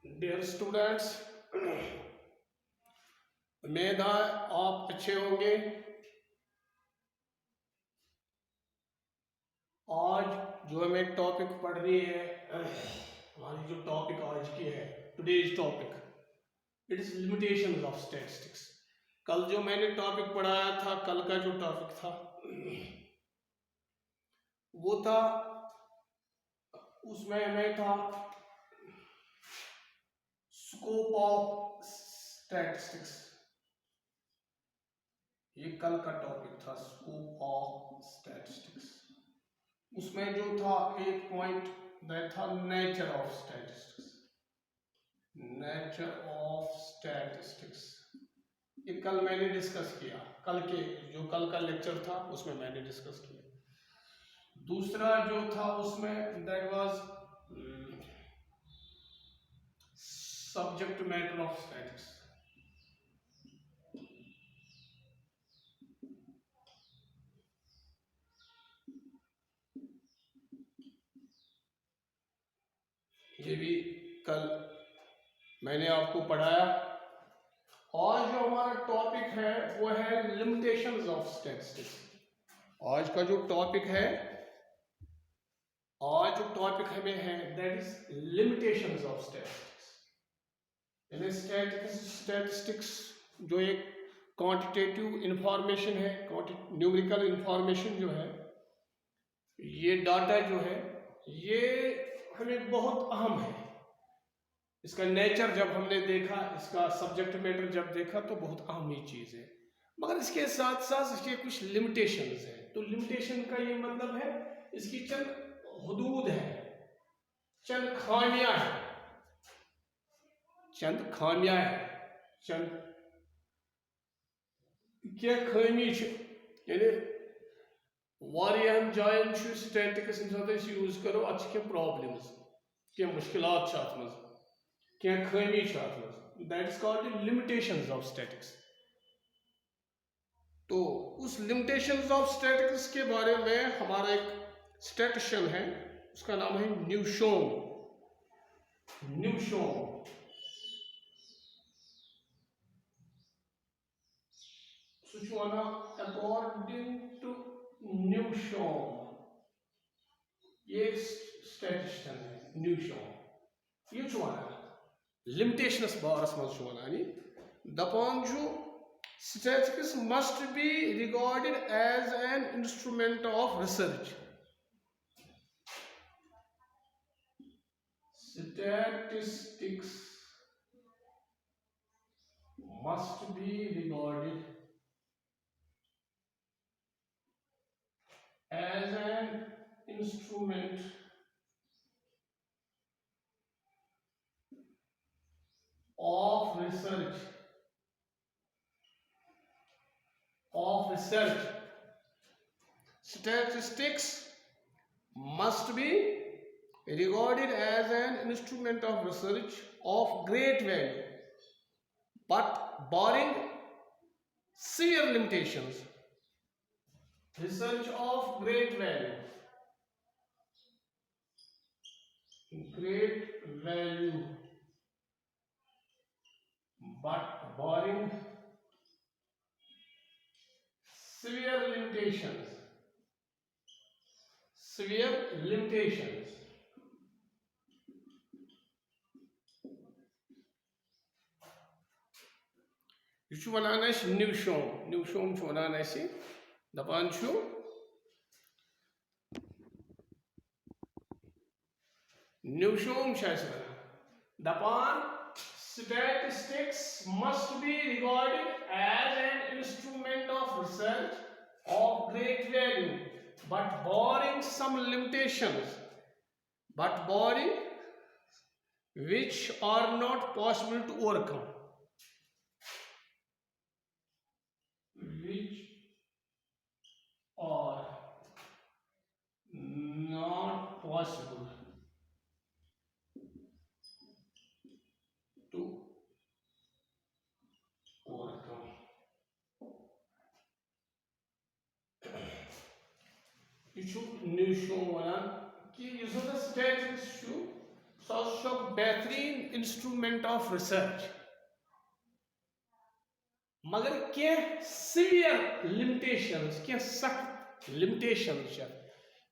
Dear students, उम्मीद है आप अच्छे होंगे। आज जो हमें टॉपिक पढ़ रही है, हमारी जो टॉपिक आज की है, today's topic, it is limitations of statistics. कल जो मैंने टॉपिक पढ़ाया था, कल का जो टॉपिक था वो था, उसमें हमें था स्कोप ऑफ स्टैटिस्टिक्स। ये कल का टॉपिक था, स्कोप ऑफ स्टैटिस्टिक्स। उसमें जो था एक पॉइंट दैट था nature of statistics. Nature of statistics ये कल मैंने डिस्कस किया, कल का लेक्चर था उसमें मैंने डिस्कस किया। दूसरा जो था उसमें that was subject matter of statistics. ये भी कल मैंने आपको पढ़ाया। और जो हमारा टॉपिक है वो है लिमिटेशंस ऑफ स्टैटिस्टिक्स। आज का जो टॉपिक है, आज जो टॉपिक हमें है that is limitations of statistics. यानी स्टैटिस्टिक्स जो एक क्वांटिटेटिव इंफॉर्मेशन है, न्यूमेरिकल इंफॉर्मेशन जो है, ये डाटा जो है, ये हमें बहुत अहम है। इसका नेचर जब हमने देखा, इसका सब्जेक्ट मैटर जब देखा तो बहुत अहम ही चीज़ है। मगर इसके साथ साथ इसके कुछ लिमिटेशंस हैं। तो लिमिटेशन का ये मतलब है इसकी चंद हुदूद है, चंद खामियां हैं, चंद क्या खामी यानी वारियान जायन स्टैटिस्टिक्स यूज करो अच्छे क्या प्रॉब्लम्स, क्या मुश्किलात अत मज, क्या खामी अत मज, that is called limitations of statistics. तो उस लिमिटेशंस ऑफ स्टैटिस्टिक्स के बारे में हमारा एक स्टैटिस्टिशियन है, उसका नाम है न्यूशोम। अकॉर्डिंग टू न्यूशोम, ये स्टैटिस्टिशियन है न्यूशोम। ये लिमिटेशंस बारस मज दपान statistics must be regarded as an instrument of research. Statistics must be regarded as an instrument of research. Statistics must be regarded as an instrument of research of great value, but barring severe limitations. Research of great value, but barring severe limitations. यह वनान न्यूशोम वनान दपान न्यूशोम दपान statistics must be regarded as an instrument of research of great value, but barring some limitations, which are not possible to overcome. Which are not possible to overcome. यह न्यूशोम one कि statistics बेहतरीन instrument of research, मगर क्या severe limitations, क्या सख्त limitations,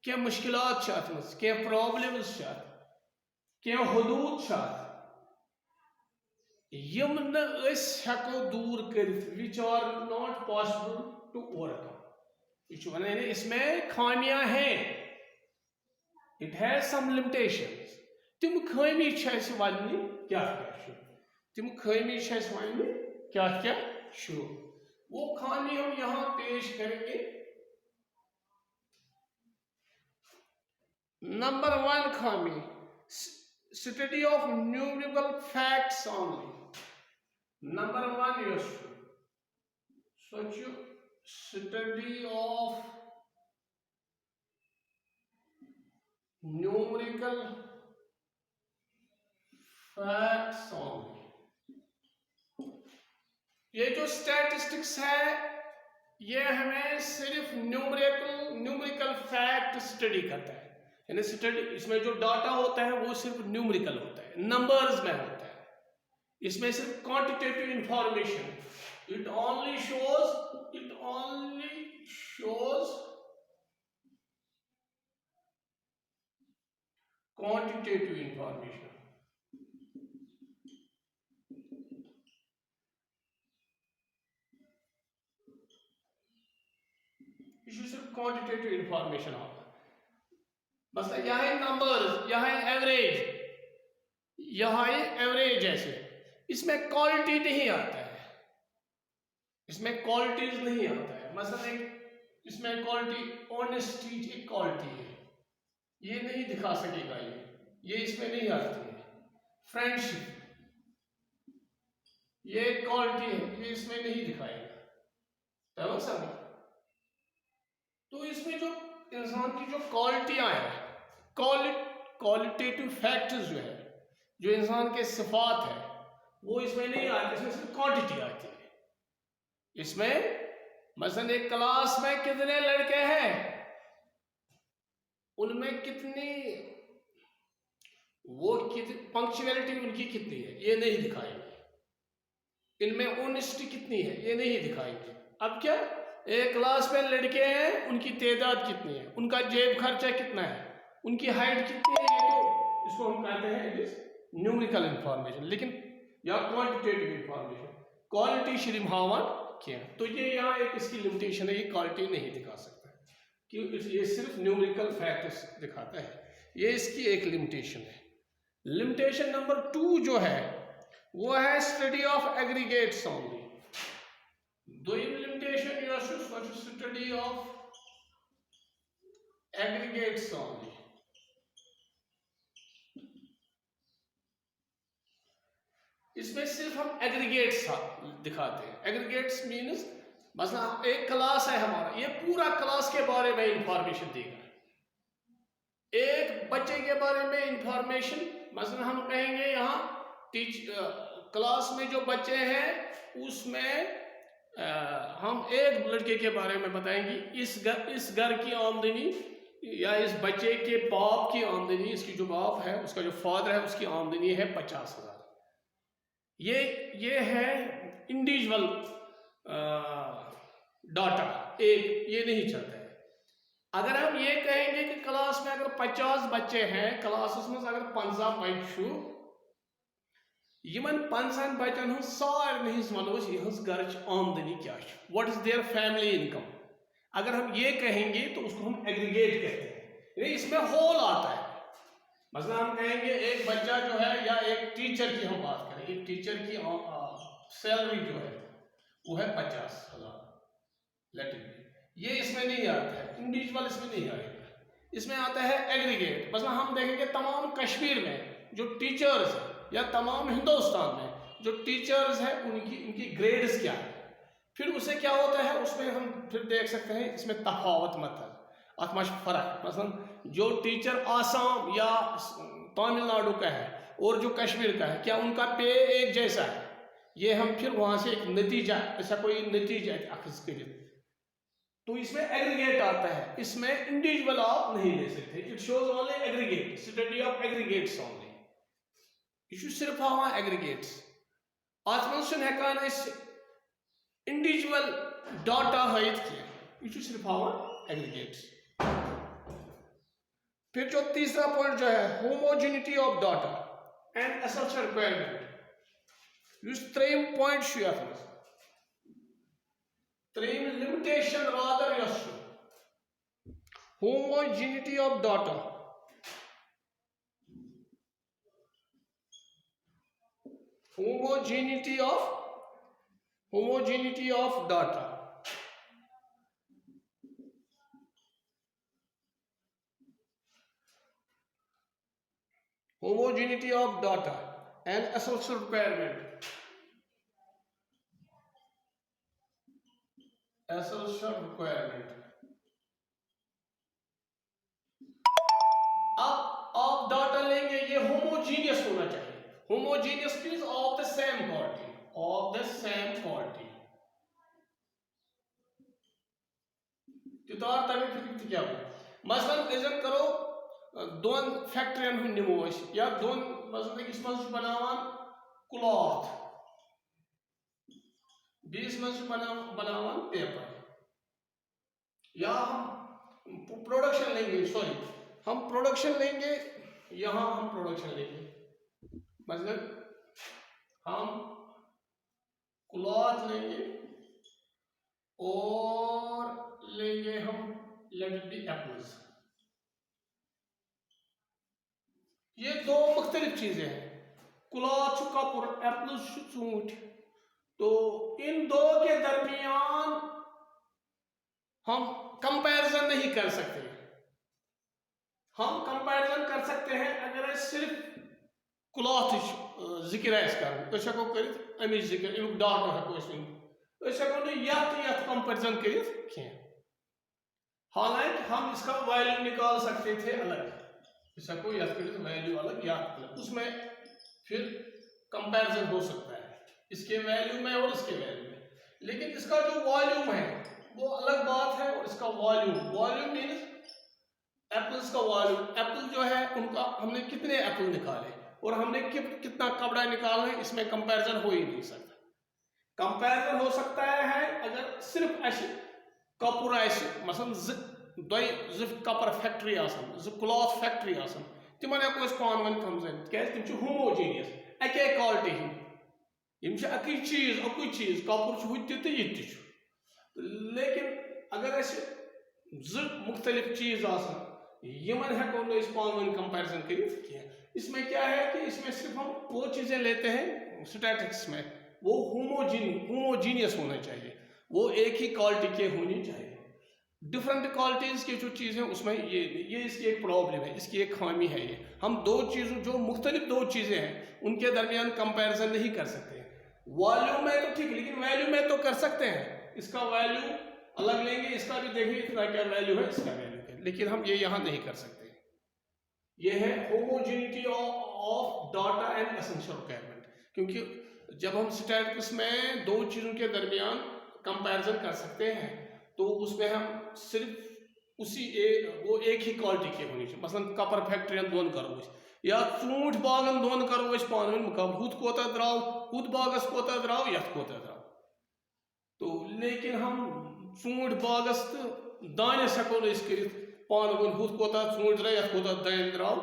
क्या मुश्किलात क्या प्रॉब्लम्स, क्या हदूद यम न हको दूर कर, which are not possible to overcome. ये इसमें खामियां हैं, इट हैज सम लिमिटेशंस। तिम खामी वन क्या तिम खामी वन क्या क्या वो खामी हम यहाँ पेश करेंगे। नंबर 1 खामी, study of numerical facts only. Number 1 यह study of numerical facts only. ये जो स्टैटिस्टिक्स है ये हमें सिर्फ न्यूमेरिकल फैक्ट स्टडी करता है, यानी स्टडी इसमें जो डाटा होता है वो सिर्फ न्यूमेरिकल होता है, नंबर्स में होता है। इसमें सिर्फ quantitative information, it only shows quantitative information. सिर्फ क्वांटिटेटिव इंफॉर्मेशन होगा, बस यह है नंबर्स, यह है एवरेज, यह है एवरेज। ऐसे इसमें क्वालिटी नहीं आता है, इसमें क्वालिटीज नहीं आता है। मतलब इसमें क्वालिटी, ऑनेस्टी एक क्वालिटी है, ये नहीं दिखा सकेगा, ये इसमें नहीं आती है। फ्रेंडशिप ये क्वालिटी है, ये इसमें नहीं दिखाएगा। समझ? तो इसमें जो इंसान की जो क्वालिटियां हैं, क्वालिटेटिव फैक्टर्स जो है, जो इंसान के सिफात है, वो इसमें नहीं आते, इसमें सिर्फ क्वांटिटी आती है। इसमें मसलन एक क्लास में कितने लड़के हैं, उनमें कितनी पंक्चुअलिटी उनकी कितनी है, ये नहीं दिखाएंगे। इनमें ऑनेस्टी कितनी है, ये नहीं दिखाएंगे। अब क्या, एक क्लास में लड़के हैं, उनकी तादाद कितनी है, उनका जेब खर्चा कितना है, उनकी हाइट कितनी है, ये तो इसको हम कहते हैं इट इज न्यूमेरिकल इंफॉर्मेशन। लेकिन या क्वांटिटेटिव इंफॉर्मेशन, क्वालिटी श्रीम हावन क्या, तो ये यहाँ एक इसकी लिमिटेशन है, ये क्वालिटी नहीं दिखा सकता क्योंकि ये सिर्फ न्यूमेरिकल फैक्ट्स दिखाता है, ये इसकी एक लिमिटेशन है। लिमिटेशन नंबर 2 जो है वो है स्टडी ऑफ एग्रीगेट्स ओनली। दोयम लिमिटेशन यह स्टडी ऑफ एग्रीगेट्स ओनली। इसमें सिर्फ हम एग्रीगेट्स दिखाते हैं। एग्रीगेट्स मीन्स मतलब एक क्लास है हमारा, ये पूरा क्लास के बारे में इंफॉर्मेशन देगा। एक बच्चे के बारे में इंफॉर्मेशन, मतलब हम कहेंगे यहाँ क्लास में जो बच्चे हैं उसमें हम एक लड़के के बारे में बताएंगे, इस घर की आमदनी या इस बच्चे के बाप की आमदनी, इसकी जो बाप है उसका जो फादर है उसकी आमदनी है 50,000। ये है इंडिविजुअल डाटा, एक ये नहीं चलता है। अगर हम ये कहेंगे कि क्लास में अगर 50 बच्चे हैं, क्लास में अगर 50 बच्चे यमन 50 बच्चन सारे वनो घर आमदनी क्या, what is their family income. अगर हम ये कहेंगे तो उसको हम एग्रीगेट कहते हैं, इसमें होल आता है। मतलब हम कहेंगे एक बच्चा जो है, या एक टीचर की हम बात करें, एक टीचर की सैलरी जो है वो है 50,000, ये इसमें नहीं आता है, इंडिविजुअल इसमें नहीं आएगा। इसमें आता है एग्रीगेट। मतलब हम देखेंगे तमाम कश्मीर में जो टीचर्स हैं या तमाम हिंदुस्तान में जो टीचर्स हैं उनकी ग्रेड्स क्या है, फिर उसे क्या होता है, उसमें हम फिर देख सकते हैं इसमें तफावत मत है, अतमश फर्क। मतलब जो टीचर आसाम या तमिलनाडु का है और जो कश्मीर का है, क्या उनका पे एक जैसा है, ये हम फिर वहां से एक नतीजा, ऐसा कोई नतीजा अखज़ करें तो इसमें एग्रीगेट आता है, इसमें इंडिविजुअल आप नहीं ले सकते। It shows only aggregate, study of aggregates only. यह सिर्फ हावान एग्रीगेट्स अत मन हेकान इंडिविजुअल डाटा हाइट कह यह सिर्फ हावान एग्रीगेट्स। फिर जो तीसरा पॉइंट जो है homogeneity of data and essential requirement यह त्रेम पॉइंट यथ मज त्रेम लिमिटेशन रादर यस homogeneity of data homogeneity of data homogeneity of data and essential requirement essential requirement। अब आप डाटा लेंगे ये होमोजीनियस होना चाहिए, homogeneous means of the same quality तितार तमे फिक्र क्या मसलन इज्जत करो दोन फैक्ट्रियन हूं निमो या दोन मसलन किस मज बनावान क्लॉथ बीस मज बनावान पेपर या हम प्रोडक्शन लेंगे हम प्रोडक्शन लेंगे यहां हम प्रोडक्शन लेंगे मतलब हम क्लॉथ लेंगे और लेंगे हम लेट इट बी एप्पल्स। ये दो मुख्तलिफ चीजें हैं, क्लॉथ कपूर एप्पल्स चूंट। तो इन दो के दरमियान हम कंपैरिजन नहीं कर सकते। हम कंपैरिजन कर सकते हैं अगर सिर्फ क्लॉथ जिक्र कर अमिच जिक्र अमुक डाटा हको यथ कंपैरिजन कर। हालांकि हम इसका वैल्यू निकाल सकते थे अलग, इसको यथ वैल्यू अलग या अलग, उसमें फिर कंपैरिजन हो सकता है इसके वैल्यू में और इसके वैल्यू में। लेकिन इसका जो वॉल्यूम है वो अलग बात है और इसका वॉल्यूम मीन्स एप्पल्स का वॉल्यूम। एप्पल जो है उनका हमने कितने एप्पल निकाले और हमने कितना कपड़ा निकालना है, इसमें कंपैरिजन हो ही नहीं सकता। कंपैरिजन हो सकता है अगर सिर्फ ऐसे कपूर मसलन दो कपर फैक्ट्री क्लॉथ फैक्ट्री तिमन हेको पान वन कंपेरिजन क्या होमोजीनियस अके क्वालिटी हिंद अकई चीज कपूर हु तो यह। लेकिन अगर मुख्तलिफ चीज यमन हेको पान वन कंपेरिजन कर। इसमें क्या है कि इसमें सिर्फ हम वो चीजें लेते हैं स्टैटिस्टिक्स में, वो होमोजीनियस होना चाहिए, वो एक ही क्वालिटी के होनी चाहिए। डिफरेंट क्वालिटीज की जो चीज़ है उसमें ये इसकी एक प्रॉब्लम है, इसकी एक खामी है। ये हम दो चीज़ों जो मुख्तलिफ दो चीज़ें हैं उनके दरमियान कंपैरिजन नहीं कर सकते। वॉल्यूम में तो ठीक, लेकिन वैल्यू में तो कर सकते हैं। इसका वैल्यू अलग लेंगे, इसका भी देखेंगे इसका क्या वैल्यू है, इसका वैल्यू क्या, लेकिन हम ये यहाँ नहीं कर सकते। ये है homogeneity of data and essential requirement. क्योंकि जब हम स्टैटिस्टिक्स में दो चीज़ों के दरमियान कंपैरिजन कर सकते हैं तो उसमें हम सिर्फ उसी वो एक ही क्वालिटी की होनी चाहिए। मसलन कपर फैक्ट्री दोन करो या ूंठ बागन दोन करो पान वन मुकाबल, हुत कोता द्राव, हुत बागस कोता द्राव, यथ कोता द्राव। तो लेकिन हम ूंठ बागस तो दानस हेको कर पान वन हुत कोता ूंठ द्राव, यथ कोता दान द्राव।